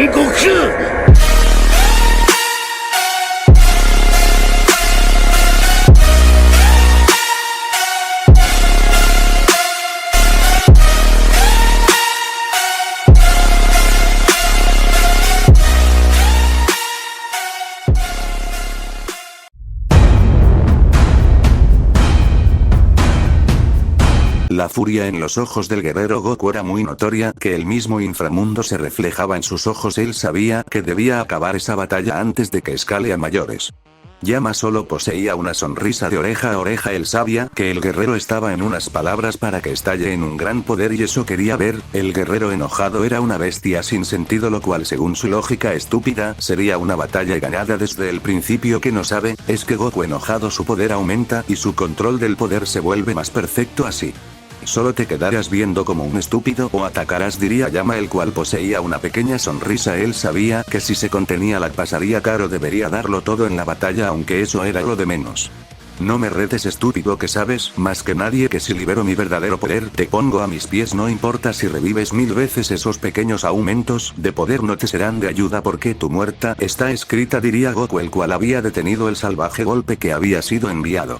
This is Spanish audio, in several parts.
Goku! La furia en los ojos del guerrero Goku era muy notoria, que el mismo inframundo se reflejaba en sus ojos. Él sabía que debía acabar esa batalla antes de que escale a mayores. Yama solo poseía una sonrisa de oreja a oreja. Él sabía que el guerrero estaba en unas palabras para que estalle en un gran poder y eso quería ver. El guerrero enojado era una bestia sin sentido, lo cual según su lógica estúpida sería una batalla ganada desde el principio. Que no sabe, es que Goku enojado su poder aumenta y su control del poder se vuelve más perfecto así. Solo te quedarás viendo como un estúpido o atacarás, diría Yama, el cual poseía una pequeña sonrisa. Él sabía que si se contenía la pasaría caro, debería darlo todo en la batalla, aunque eso era lo de menos. No me retes, estúpido, que sabes más que nadie que si libero mi verdadero poder te pongo a mis pies. No importa si revives 1000 veces, esos pequeños aumentos de poder no te serán de ayuda porque tu muerta está escrita, diría Goku, el cual había detenido el salvaje golpe que había sido enviado.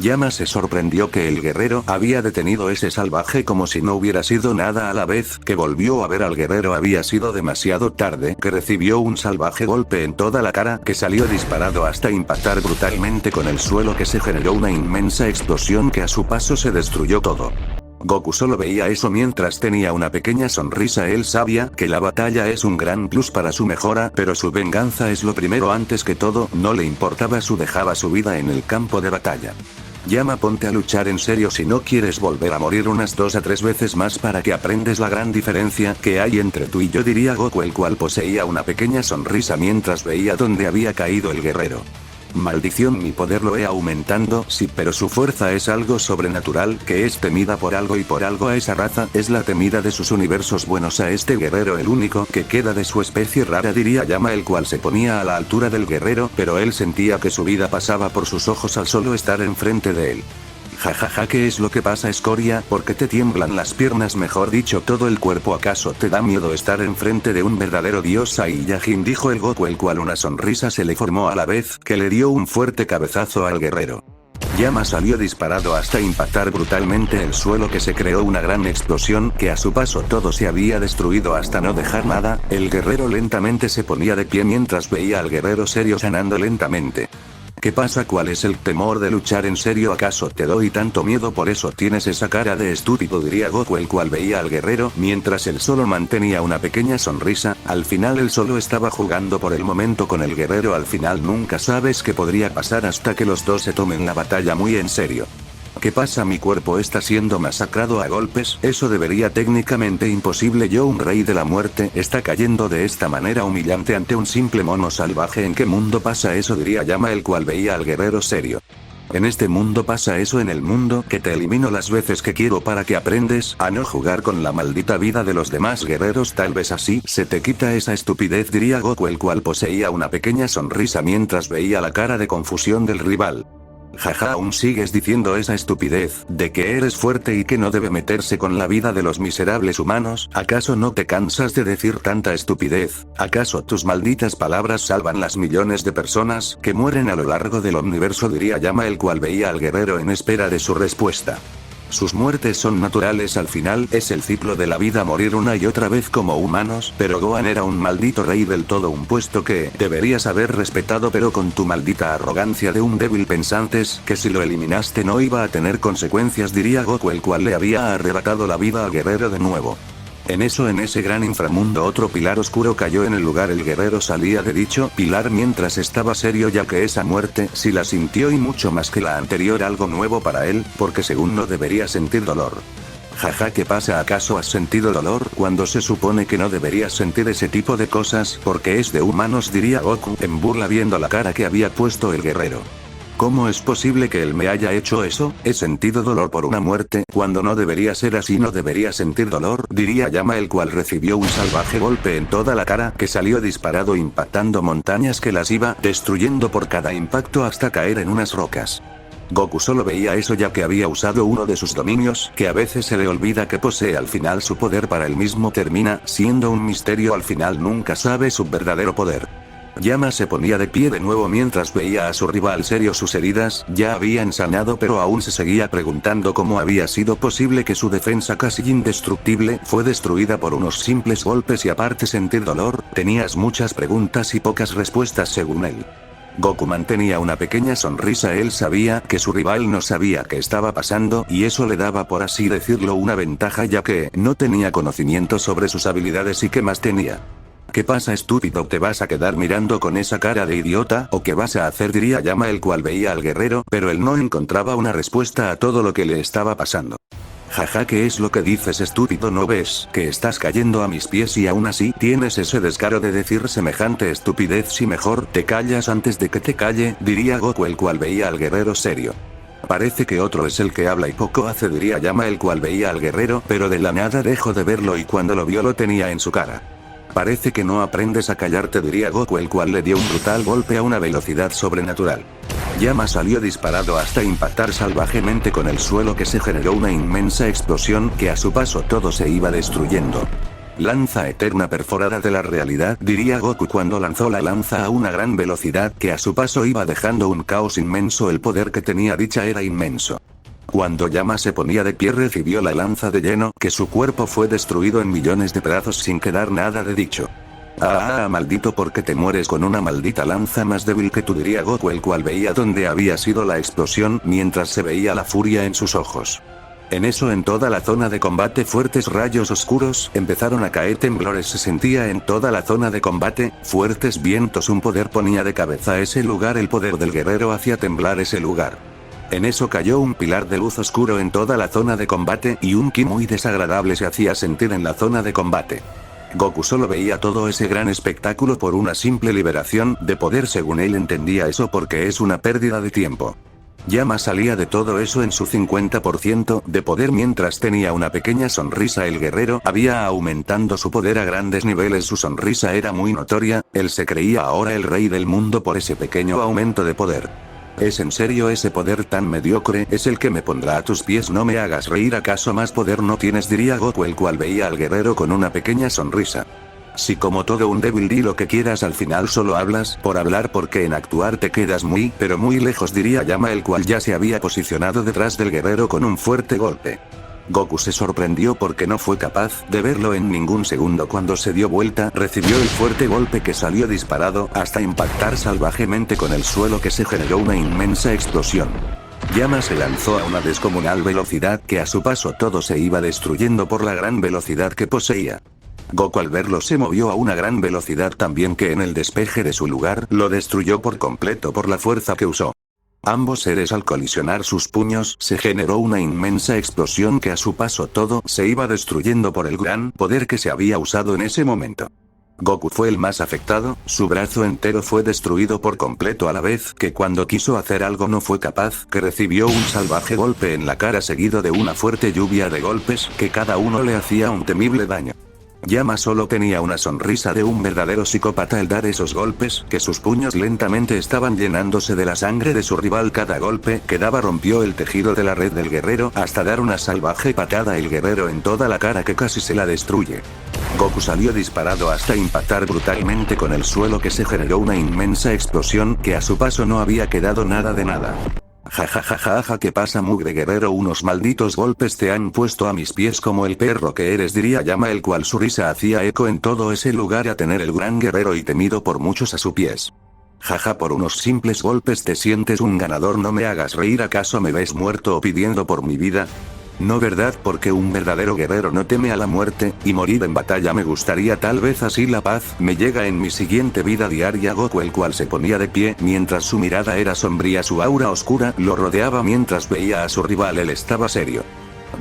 Yama se sorprendió que el guerrero había detenido ese salvaje como si no hubiera sido nada. A la vez que volvió a ver al guerrero había sido demasiado tarde, que recibió un salvaje golpe en toda la cara que salió disparado hasta impactar brutalmente con el suelo, que se generó una inmensa explosión que a su paso se destruyó todo. Goku solo veía eso mientras tenía una pequeña sonrisa. Él sabía que la batalla es un gran plus para su mejora, pero su venganza es lo primero antes que todo. No le importaba dejaba su vida en el campo de batalla. Yama, ponte a luchar en serio si no quieres volver a morir unas 2 a 3 veces más para que aprendes la gran diferencia que hay entre tú y yo, diría Goku, el cual poseía una pequeña sonrisa mientras veía dónde había caído el guerrero. Maldición, mi poder lo he aumentando, sí, pero su fuerza es algo sobrenatural, que es temida por algo y por algo a esa raza es la temida de sus universos buenos. A este guerrero el único que queda de su especie rara, diría Yama, el cual se ponía a la altura del guerrero, pero él sentía que su vida pasaba por sus ojos al solo estar enfrente de él. Jajaja, ¿qué es lo que pasa, escoria? ¿Por qué te tiemblan las piernas, mejor dicho todo el cuerpo? ¿Acaso te da miedo estar enfrente de un verdadero dios? Saiyajin, dijo el Goku, el cual una sonrisa se le formó a la vez que le dio un fuerte cabezazo al guerrero. Yama salió disparado hasta impactar brutalmente el suelo, que se creó una gran explosión que a su paso todo se había destruido hasta no dejar nada. El guerrero lentamente se ponía de pie mientras veía al guerrero serio sanando lentamente. ¿Qué pasa? ¿Cuál es el temor de luchar en serio? ¿Acaso te doy tanto miedo? Por eso tienes esa cara de estúpido, diría Goku, el cual veía al guerrero mientras él solo mantenía una pequeña sonrisa. Al final él solo estaba jugando por el momento con el guerrero. Al final nunca sabes qué podría pasar hasta que los dos se tomen la batalla muy en serio. ¿Qué pasa? Mi cuerpo está siendo masacrado a golpes. Eso debería técnicamente imposible. Yo, un rey de la muerte, está cayendo de esta manera humillante ante un simple mono salvaje. ¿En qué mundo pasa eso? Diría Yama, el cual veía al guerrero serio. En este mundo pasa eso, en el mundo que te elimino las veces que quiero para que aprendes a no jugar con la maldita vida de los demás guerreros. Tal vez así se te quita esa estupidez, diría Goku, el cual poseía una pequeña sonrisa mientras veía la cara de confusión del rival. Jaja, aún sigues diciendo esa estupidez, de que eres fuerte y que no debe meterse con la vida de los miserables humanos. ¿Acaso no te cansas de decir tanta estupidez? ¿Acaso tus malditas palabras salvan las millones de personas que mueren a lo largo del universo? Diría Yama, el cual veía al guerrero en espera de su respuesta. Sus muertes son naturales, al final es el ciclo de la vida, morir una y otra vez como humanos, pero Gohan era un maldito rey del todo, un puesto que deberías haber respetado, pero con tu maldita arrogancia de un débil pensantes que si lo eliminaste no iba a tener consecuencias, diría Goku, el cual le había arrebatado la vida al guerrero de nuevo. En ese gran inframundo otro pilar oscuro cayó en el lugar. El guerrero salía de dicho pilar mientras estaba serio, ya que esa muerte sí la sintió y mucho más que la anterior, algo nuevo para él, porque según no debería sentir dolor. Jaja, ¿qué pasa? ¿Acaso has sentido dolor cuando se supone que no deberías sentir ese tipo de cosas porque es de humanos? Diría Goku en burla viendo la cara que había puesto el guerrero. ¿Cómo es posible que él me haya hecho eso? He sentido dolor por una muerte, cuando no debería ser así. No debería sentir dolor, diría Yama, el cual recibió un salvaje golpe en toda la cara que salió disparado impactando montañas que las iba destruyendo por cada impacto hasta caer en unas rocas. Goku solo veía eso ya que había usado uno de sus dominios, que a veces se le olvida que posee. Al final su poder para él mismo termina siendo un misterio, al final nunca sabe su verdadero poder. Yama se ponía de pie de nuevo mientras veía a su rival serio. Sus heridas ya habían sanado, pero aún se seguía preguntando cómo había sido posible que su defensa casi indestructible fue destruida por unos simples golpes, y aparte sentir dolor. Tenías muchas preguntas y pocas respuestas según él. Goku mantenía una pequeña sonrisa. Él sabía que su rival no sabía qué estaba pasando, y eso le daba, por así decirlo, una ventaja, ya que no tenía conocimiento sobre sus habilidades. ¿Y qué más tenía? ¿Qué pasa, estúpido? ¿Te vas a quedar mirando con esa cara de idiota? ¿O qué vas a hacer?, diría Yama, el cual veía al guerrero, pero él no encontraba una respuesta a todo lo que le estaba pasando. Jaja, ¿qué es lo que dices, estúpido? ¿No ves que estás cayendo a mis pies y aún así tienes ese descaro de decir semejante estupidez? Si mejor te callas antes de que te calle, diría Goku, el cual veía al guerrero serio. Parece que otro es el que habla y poco hace, diría Yama, el cual veía al guerrero, pero de la nada dejó de verlo y cuando lo vio lo tenía en su cara. Parece que no aprendes a callarte, diría Goku, el cual le dio un brutal golpe a una velocidad sobrenatural. Yama salió disparado hasta impactar salvajemente con el suelo, que se generó una inmensa explosión que a su paso todo se iba destruyendo. Lanza eterna perforada de la realidad, diría Goku cuando lanzó la lanza a una gran velocidad que a su paso iba dejando un caos inmenso. El poder que tenía dicha era inmenso. Cuando Yama se ponía de pie recibió la lanza de lleno, que su cuerpo fue destruido en millones de pedazos sin quedar nada de dicho. Maldito, porque te mueres con una maldita lanza más débil que tú, diría Goku, el cual veía dónde había sido la explosión mientras se veía la furia en sus ojos. En eso, en toda la zona de combate, fuertes rayos oscuros empezaron a caer, temblores se sentía en toda la zona de combate, fuertes vientos, un poder ponía de cabeza a ese lugar, el poder del guerrero hacía temblar ese lugar. En eso cayó un pilar de luz oscuro en toda la zona de combate y un ki muy desagradable se hacía sentir en la zona de combate. Goku solo veía todo ese gran espectáculo por una simple liberación de poder, según él entendía eso, porque es una pérdida de tiempo. Yama salía de todo eso en su 50% de poder mientras tenía una pequeña sonrisa. El guerrero había aumentando su poder a grandes niveles, su sonrisa era muy notoria, él se creía ahora el rey del mundo por ese pequeño aumento de poder. ¿Es en serio ese poder tan mediocre? Es el que me pondrá a tus pies. No me hagas reír, ¿acaso más poder no tienes?, diría Goku, el cual veía al guerrero con una pequeña sonrisa. Si como todo un débil di lo que quieras, al final solo hablas por hablar, porque en actuar te quedas muy, pero muy lejos, diría Yama, el cual ya se había posicionado detrás del guerrero con un fuerte golpe. Goku se sorprendió porque no fue capaz de verlo en ningún segundo. Cuando se dio vuelta, recibió el fuerte golpe que salió disparado hasta impactar salvajemente con el suelo, que se generó una inmensa explosión. Yama se lanzó a una descomunal velocidad que a su paso todo se iba destruyendo por la gran velocidad que poseía. Goku al verlo se movió a una gran velocidad también, que en el despeje de su lugar lo destruyó por completo por la fuerza que usó. Ambos seres al colisionar sus puños se generó una inmensa explosión que a su paso todo se iba destruyendo por el gran poder que se había usado en ese momento. Goku fue el más afectado, su brazo entero fue destruido por completo a la vez que cuando quiso hacer algo no fue capaz, que recibió un salvaje golpe en la cara seguido de una fuerte lluvia de golpes que cada uno le hacía un temible daño. Yama solo tenía una sonrisa de un verdadero psicópata al dar esos golpes, que sus puños lentamente estaban llenándose de la sangre de su rival. Cada golpe que daba rompió el tejido de la red del guerrero hasta dar una salvaje patada el guerrero en toda la cara, que casi se la destruye. Goku salió disparado hasta impactar brutalmente con el suelo, que se generó una inmensa explosión que a su paso no había quedado nada de nada. Jajajaja, ¿qué pasa, mugre guerrero? Unos malditos golpes te han puesto a mis pies como el perro que eres, diría Yama, el cual su risa hacía eco en todo ese lugar a tener el gran guerrero y temido por muchos a sus pies. Jaja, por unos simples golpes te sientes un ganador. No me hagas reír, ¿acaso me ves muerto o pidiendo por mi vida? No, ¿verdad? Porque un verdadero guerrero no teme a la muerte, y morir en batalla me gustaría, tal vez así la paz me llega en mi siguiente vida diaria. Goku, el cual se ponía de pie mientras su mirada era sombría, su aura oscura lo rodeaba mientras veía a su rival. Él estaba serio.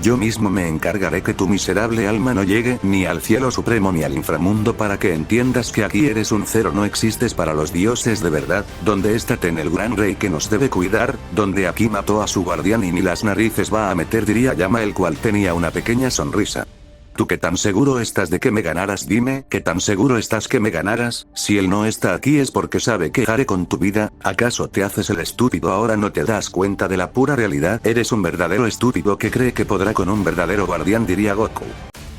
Yo mismo me encargaré que tu miserable alma no llegue ni al cielo supremo ni al inframundo, para que entiendas que aquí eres un cero, no existes para los dioses de verdad. Donde está Ten, el gran rey que nos debe cuidar, donde aquí mató a su guardián y ni las narices va a meter, diría Yama, el cual tenía una pequeña sonrisa. ¿Tú qué tan seguro estás de que me ganarás? Dime, ¿qué tan seguro estás que me ganarás? Si él no está aquí es porque sabe que haré con tu vida. ¿Acaso te haces el estúpido ahora? ¿No te das cuenta de la pura realidad? Eres un verdadero estúpido que cree que podrá con un verdadero guardián, diría Goku.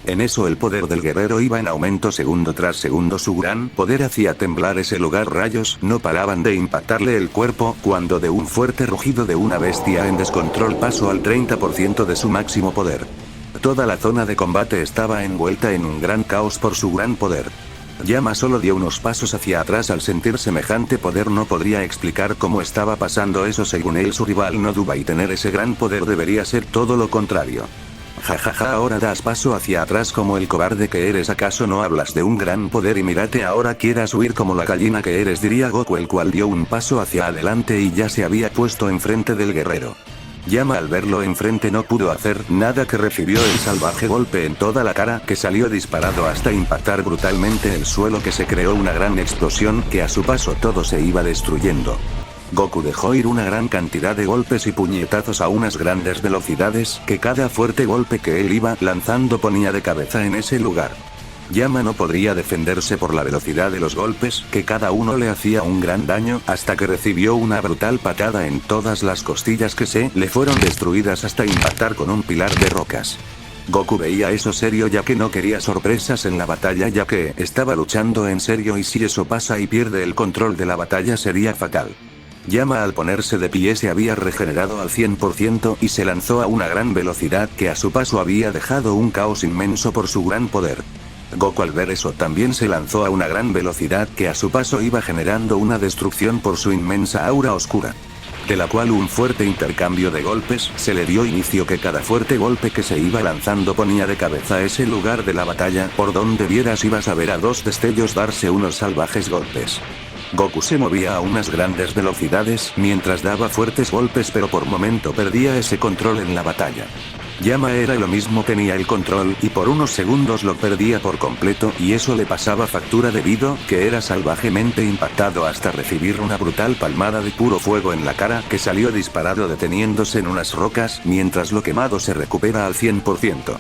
En eso el poder del guerrero iba en aumento segundo tras segundo. Su gran poder hacía temblar ese lugar. Rayos no paraban de impactarle el cuerpo, cuando de un fuerte rugido de una bestia en descontrol pasó al 30% de su máximo poder. Toda la zona de combate estaba envuelta en un gran caos por su gran poder. Yama solo dio unos pasos hacia atrás al sentir semejante poder. No podría explicar cómo estaba pasando eso. Según él, su rival no duda y tener ese gran poder debería ser todo lo contrario. Jajaja, ahora das paso hacia atrás como el cobarde que eres. ¿Acaso no hablas de un gran poder y mírate ahora quieras huir como la gallina que eres? Diría Goku, el cual dio un paso hacia adelante y ya se había puesto enfrente del guerrero. Yama al verlo enfrente no pudo hacer nada, que recibió el salvaje golpe en toda la cara que salió disparado hasta impactar brutalmente el suelo, que se creó una gran explosión que a su paso todo se iba destruyendo. Goku dejó ir una gran cantidad de golpes y puñetazos a unas grandes velocidades que cada fuerte golpe que él iba lanzando ponía de cabeza en ese lugar. Yama no podría defenderse por la velocidad de los golpes, que cada uno le hacía un gran daño, hasta que recibió una brutal patada en todas las costillas que se le fueron destruidas hasta impactar con un pilar de rocas. Goku veía eso serio, ya que no quería sorpresas en la batalla, ya que estaba luchando en serio, y si eso pasa y pierde el control de la batalla sería fatal. Yama al ponerse de pie se había regenerado al 100% y se lanzó a una gran velocidad que a su paso había dejado un caos inmenso por su gran poder. Goku al ver eso también se lanzó a una gran velocidad que a su paso iba generando una destrucción por su inmensa aura oscura, de la cual un fuerte intercambio de golpes se le dio inicio, que cada fuerte golpe que se iba lanzando ponía de cabeza ese lugar de la batalla. Por donde vieras ibas a ver a dos destellos darse unos salvajes golpes. Goku se movía a unas grandes velocidades mientras daba fuertes golpes, pero por momento perdía ese control en la batalla. Yama era lo mismo, tenía el control y por unos segundos lo perdía por completo, y eso le pasaba factura debido que era salvajemente impactado hasta recibir una brutal palmada de puro fuego en la cara que salió disparado deteniéndose en unas rocas, mientras lo quemado se recupera al 100%.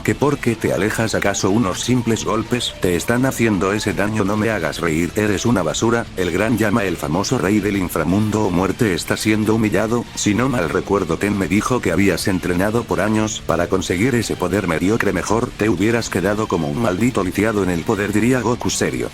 ¿Que por qué te alejas? ¿Acaso unos simples golpes te están haciendo ese daño? No me hagas reír, eres una basura. El gran Yama, el famoso rey del inframundo o muerte, está siendo humillado. Si no mal recuerdo, Ten me dijo que habías entrenado por años para conseguir ese poder mediocre. Mejor te hubieras quedado como un maldito lisiado en el poder, diría Goku serio.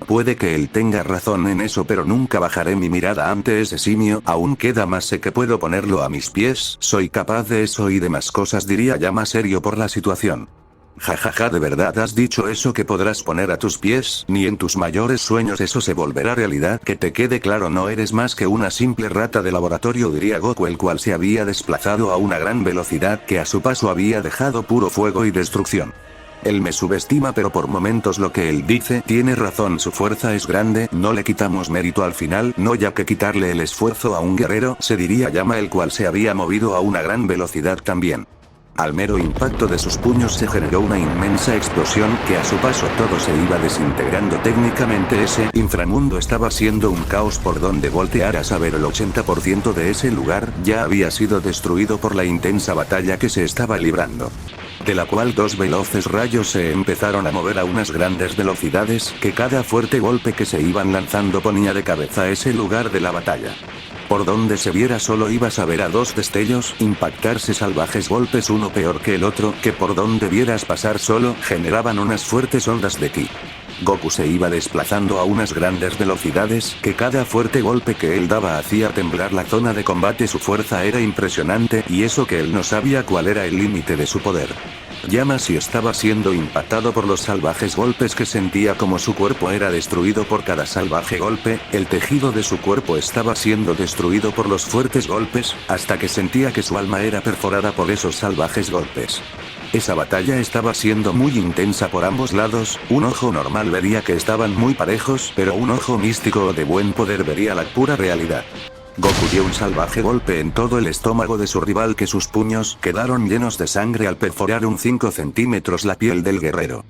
Puede que él tenga razón en eso, pero nunca bajaré mi mirada ante ese simio. Aún queda más, sé que puedo ponerlo a mis pies, soy capaz de eso y demás cosas, diría Yama serio por la situación. Jajaja, ¿de verdad has dicho eso, que podrás poner a tus pies? Ni en tus mayores sueños eso se volverá realidad. Que te quede claro, no eres más que una simple rata de laboratorio, diría Goku, el cual se había desplazado a una gran velocidad que a su paso había dejado puro fuego y destrucción. Él me subestima, pero por momentos lo que él dice tiene razón, su fuerza es grande, no le quitamos mérito al final, no, ya que quitarle el esfuerzo a un guerrero, se diría Yama, el cual se había movido a una gran velocidad también. Al mero impacto de sus puños se generó una inmensa explosión que a su paso todo se iba desintegrando. Técnicamente ese inframundo estaba siendo un caos por donde voltearas a ver. El 80% de ese lugar ya había sido destruido por la intensa batalla que se estaba librando, de la cual dos veloces rayos se empezaron a mover a unas grandes velocidades que cada fuerte golpe que se iban lanzando ponía de cabeza ese lugar de la batalla. Por donde se viera solo ibas a ver a dos destellos impactarse, salvajes golpes uno peor que el otro, que por donde vieras pasar solo generaban unas fuertes ondas de ki. Goku se iba desplazando a unas grandes velocidades que cada fuerte golpe que él daba hacía temblar la zona de combate. Su fuerza era impresionante, y eso que él no sabía cuál era el límite de su poder. Yama sí estaba siendo impactado por los salvajes golpes, que sentía como su cuerpo era destruido por cada salvaje golpe. El tejido de su cuerpo estaba siendo destruido por los fuertes golpes, hasta que sentía que su alma era perforada por esos salvajes golpes. Esa batalla estaba siendo muy intensa por ambos lados. Un ojo normal vería que estaban muy parejos, pero un ojo místico o de buen poder vería la pura realidad. Goku dio un salvaje golpe en todo el estómago de su rival, que sus puños quedaron llenos de sangre al perforar un 5 centímetros la piel del guerrero.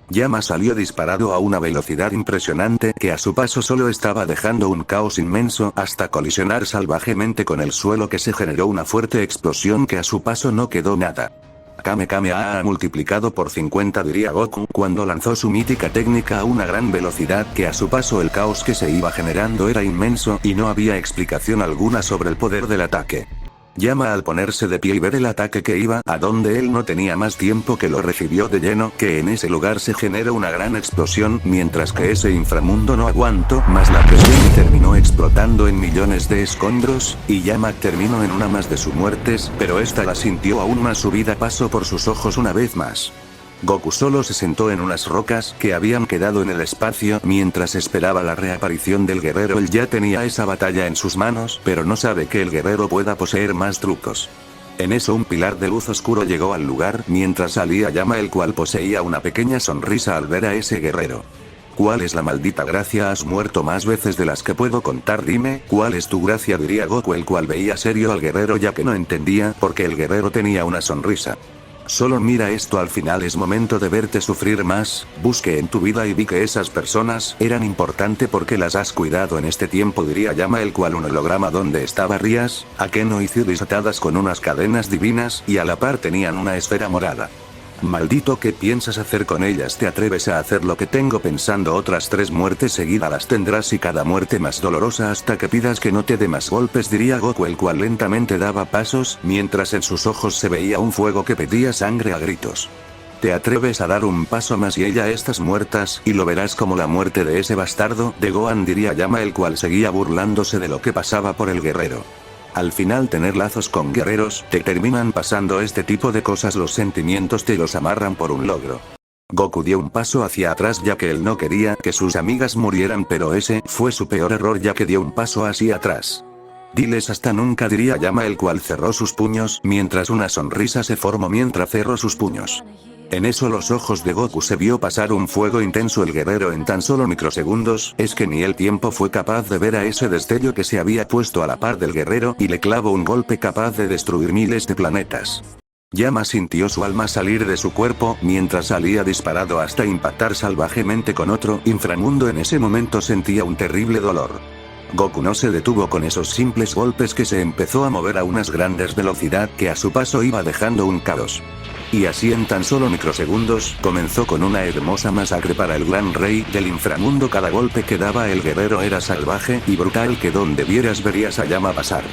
Yama salió disparado a una velocidad impresionante que a su paso solo estaba dejando un caos inmenso hasta colisionar salvajemente con el suelo, que se generó una fuerte explosión que a su paso no quedó nada. Kamehameha multiplicado por 50 diría Goku cuando lanzó su mítica técnica a una gran velocidad que a su paso el caos que se iba generando era inmenso y no había explicación alguna sobre el poder del ataque. Yama al ponerse de pie y ver el ataque que iba a donde él no tenía más tiempo que lo recibió de lleno, que en ese lugar se genera una gran explosión mientras que ese inframundo no aguantó más la presión y terminó explotando en millones de escombros, y Yama terminó en una más de sus muertes, pero esta la sintió aún más, su vida pasó por sus ojos una vez más. Goku solo se sentó en unas rocas que habían quedado en el espacio mientras esperaba la reaparición del guerrero. Él ya tenía esa batalla en sus manos, pero no sabe que el guerrero pueda poseer más trucos. En eso un pilar de luz oscuro llegó al lugar mientras salía Yama, el cual poseía una pequeña sonrisa al ver a ese guerrero. ¿Cuál es la maldita gracia? Has muerto más veces de las que puedo contar, dime, ¿cuál es tu gracia? Diría Goku, el cual veía serio al guerrero ya que no entendía por qué el guerrero tenía una sonrisa. Solo mira esto, al final es momento de verte sufrir más. Busqué en tu vida y vi que esas personas eran importantes porque las has cuidado en este tiempo, diría Yama, el cual un holograma donde estaba Rías, Akeno y Ciris atadas con unas cadenas divinas y a la par tenían una esfera morada. Maldito, ¿qué piensas hacer con ellas? ¿Te atreves a hacer lo que tengo pensando? Otras 3 muertes seguidas las tendrás y cada muerte más dolorosa hasta que pidas que no te dé más golpes, diría Goku, el cual lentamente daba pasos mientras en sus ojos se veía un fuego que pedía sangre a gritos. ¿Te atreves a dar un paso más y ella estás muertas y lo verás como la muerte de ese bastardo de Gohan, diría Yama, el cual seguía burlándose de lo que pasaba por el guerrero. Al final tener lazos con guerreros, te terminan pasando este tipo de cosas, los sentimientos te los amarran por un logro. Goku dio un paso hacia atrás ya que él no quería que sus amigas murieran, pero ese fue su peor error ya que dio un paso hacia atrás. Diles hasta nunca, diría Yama, el cual cerró sus puños mientras una sonrisa se formó mientras cerró sus puños. En eso los ojos de Goku se vio pasar un fuego intenso, el guerrero en tan solo microsegundos, es que ni el tiempo fue capaz de ver a ese destello que se había puesto a la par del guerrero y le clavó un golpe capaz de destruir miles de planetas. Yama sintió su alma salir de su cuerpo mientras salía disparado hasta impactar salvajemente con otro inframundo. En ese momento sentía un terrible dolor. Goku no se detuvo con esos simples golpes que se empezó a mover a unas grandes velocidad que a su paso iba dejando un caos. Y así en tan solo microsegundos, comenzó con una hermosa masacre para el gran rey del inframundo. Cada golpe que daba el guerrero era salvaje y brutal que donde vieras verías a Yama pasar.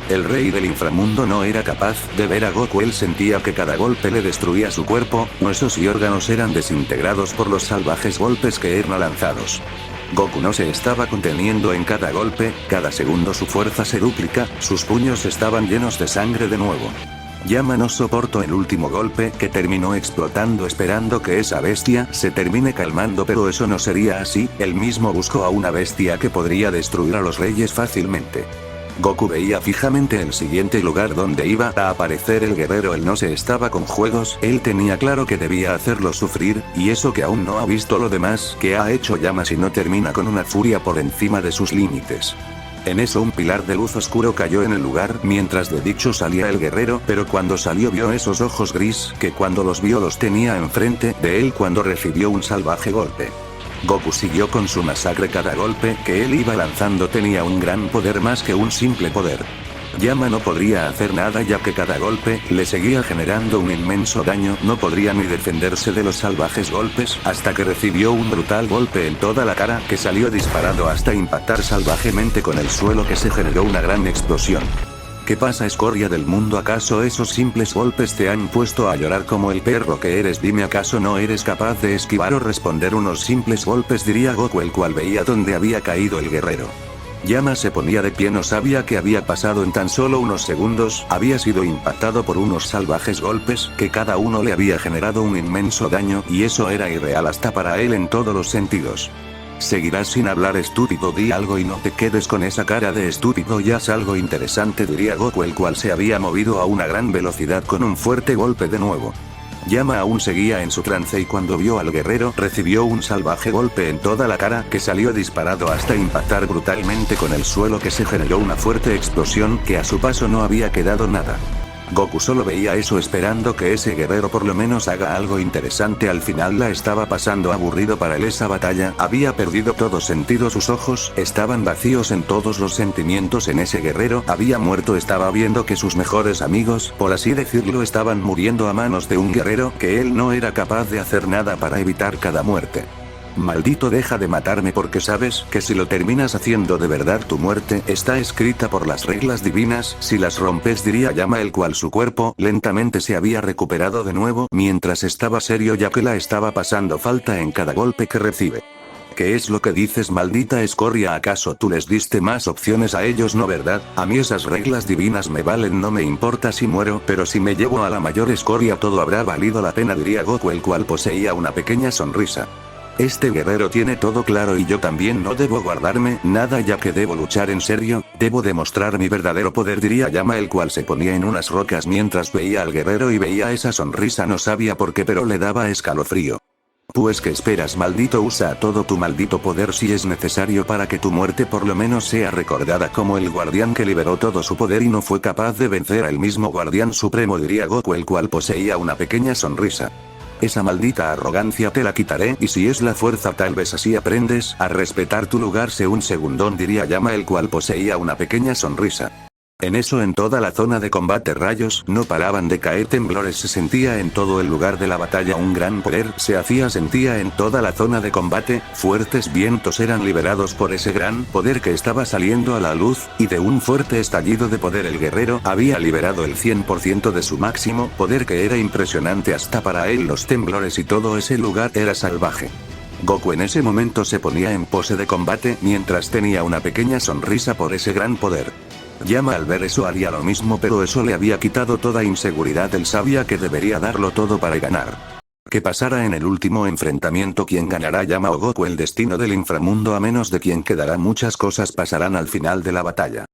El rey del inframundo no era capaz de ver a Goku, él sentía que cada golpe le destruía su cuerpo, huesos y órganos eran desintegrados por los salvajes golpes que eran lanzados. Goku no se estaba conteniendo en cada golpe, cada segundo su fuerza se duplica, sus puños estaban llenos de sangre de nuevo. Yama no soportó el último golpe que terminó explotando esperando que esa bestia se termine calmando, pero eso no sería así, él mismo buscó a una bestia que podría destruir a los reyes fácilmente. Goku veía fijamente el siguiente lugar donde iba a aparecer el guerrero, él no se estaba con juegos, él tenía claro que debía hacerlo sufrir, y eso que aún no ha visto lo demás que ha hecho Yama si no termina con una furia por encima de sus límites. En eso un pilar de luz oscuro cayó en el lugar mientras de dicho salía el guerrero, pero cuando salió vio esos ojos gris que cuando los vio los tenía enfrente de él cuando recibió un salvaje golpe. Goku siguió con su masacre, cada golpe que él iba lanzando tenía un gran poder más que un simple poder. Yama no podría hacer nada ya que cada golpe le seguía generando un inmenso daño, no podría ni defenderse de los salvajes golpes hasta que recibió un brutal golpe en toda la cara que salió disparado hasta impactar salvajemente con el suelo, que se generó una gran explosión. ¿Qué pasa, escoria del mundo? ¿Acaso esos simples golpes te han puesto a llorar como el perro que eres? Dime, ¿acaso no eres capaz de esquivar o responder unos simples golpes? Diría Goku, el cual veía dónde había caído el guerrero. Yama se ponía de pie, no sabía qué había pasado en tan solo unos segundos, había sido impactado por unos salvajes golpes que cada uno le había generado un inmenso daño y eso era irreal hasta para él en todos los sentidos. Seguirás sin hablar, estúpido, di algo y no te quedes con esa cara de estúpido y haz algo interesante, diría Goku, el cual se había movido a una gran velocidad con un fuerte golpe de nuevo. Yama aún seguía en su trance y cuando vio al guerrero recibió un salvaje golpe en toda la cara que salió disparado hasta impactar brutalmente con el suelo, que se generó una fuerte explosión que a su paso no había quedado nada. Goku solo veía eso esperando que ese guerrero por lo menos haga algo interesante. Al final la estaba pasando aburrido para él esa batalla, había perdido todo sentido, sus ojos estaban vacíos en todos los sentimientos en ese guerrero, había muerto, estaba viendo que sus mejores amigos, por así decirlo, estaban muriendo a manos de un guerrero que él no era capaz de hacer nada para evitar cada muerte. Maldito, deja de matarme porque sabes que si lo terminas haciendo de verdad tu muerte está escrita por las reglas divinas, si las rompes diría Llama, el cual su cuerpo lentamente se había recuperado de nuevo mientras estaba serio ya que la estaba pasando falta en cada golpe que recibe. ¿Qué es lo que dices, maldita escoria? ¿Acaso tú les diste más opciones a ellos, no verdad? A mí esas reglas divinas me valen, no me importa si muero, pero si me llevo a la mayor escoria todo habrá valido la pena, diría Goku, el cual poseía una pequeña sonrisa. Este guerrero tiene todo claro y yo también no debo guardarme nada ya que debo luchar en serio, debo demostrar mi verdadero poder, diría Llama, el cual se ponía en unas rocas mientras veía al guerrero y veía esa sonrisa, no sabía por qué pero le daba escalofrío. Pues que esperas, maldito, usa todo tu maldito poder si es necesario para que tu muerte por lo menos sea recordada como el guardián que liberó todo su poder y no fue capaz de vencer al mismo guardián supremo, diría Goku, el cual poseía una pequeña sonrisa. Esa maldita arrogancia te la quitaré y si es la fuerza tal vez así aprendes a respetar tu lugar. Un segundón, diría Llama, el cual poseía una pequeña sonrisa. En eso, en toda la zona de combate rayos no paraban de caer temblores, se sentía en todo el lugar de la batalla un gran poder, sentía en toda la zona de combate, fuertes vientos eran liberados por ese gran poder que estaba saliendo a la luz, y de un fuerte estallido de poder el guerrero había liberado el 100% de su máximo poder que era impresionante hasta para él los temblores y todo ese lugar era salvaje. Goku en ese momento se ponía en pose de combate mientras tenía una pequeña sonrisa por ese gran poder. Llama al ver eso haría lo mismo, pero eso le había quitado toda inseguridad, él sabía que debería darlo todo para ganar. ¿Qué pasará en el último enfrentamiento? ¿Quién ganará, Llama o Goku? El destino del inframundo, a menos de quien quedará, muchas cosas pasarán al final de la batalla.